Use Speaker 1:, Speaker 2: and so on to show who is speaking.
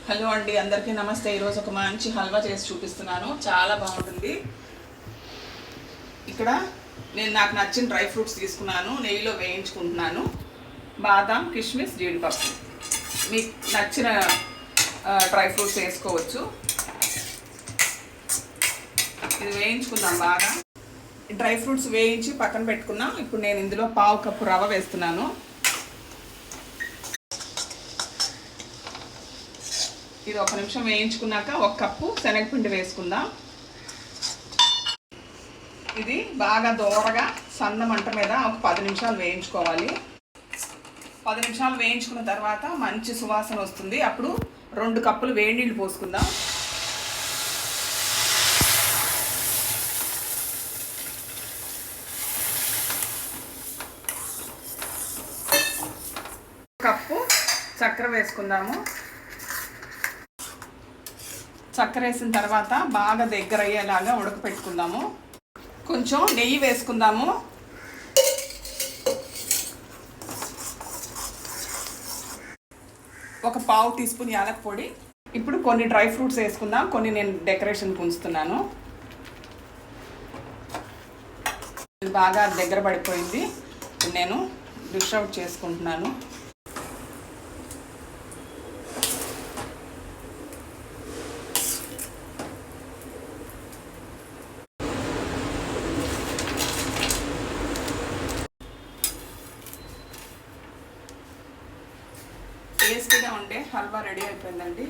Speaker 1: Hello అండి, అందరికీ నమస్తే. ఈరోజు ఒక మంచి హల్వా చేసి చూపిస్తున్నాను. చాలా బాగుంటుంది. ఇక్కడ నాకు నచ్చిన డ్రై ఫ్రూట్స్ తీసుకున్నాను, నెయ్యిలో వేయించుకుంటున్నాను. బాదాం, కిస్మిస్, జీడిపప్పు, మీకు నచ్చిన డ్రై ఫ్రూట్స్ వేసుకోవచ్చు. ఇది వేయించుకుందాం బాగా. డ్రై ఫ్రూట్స్ వేయించి పక్కన పెట్టుకున్నాం. ఇప్పుడు నేను ఇందులో 1/2 కప్పు రవ్వ వేస్తున్నాను. ఇది 1 నిమిషం వేయించుకున్నాక 1 కప్పు శనగపిండి వేసుకుందాం. ఇది బాగా దోరగా సన్న మంట మీద ఒక 10 నిమిషాలు వేయించుకోవాలి. 10 నిమిషాలు వేయించుకున్న తర్వాత మంచి సువాసన వస్తుంది. అప్పుడు 2 కప్పులు వేడి నీళ్ళు పోసుకుందాం. కప్పు చక్కెర వేసుకుందాము. చక్కెర వేసిన తర్వాత బాగా దగ్గర అయ్యేలాగా ఉడకపెట్టుకుందాము. కొంచెం నెయ్యి వేసుకుందాము. ఒక 1/2 టీ స్పూన్ యాలక పొడి. ఇప్పుడు కొన్ని డ్రై ఫ్రూట్స్ వేసుకుందాం. కొన్ని నేను డెకరేషన్కి ఉంచుతున్నాను. ఇది బాగా దగ్గర పడిపోయింది. నేను డిష్ అవుట్ చేసుకుంటున్నాను. టేస్టీగా ఉండే హల్వా రెడీ అయిపోయిందండి.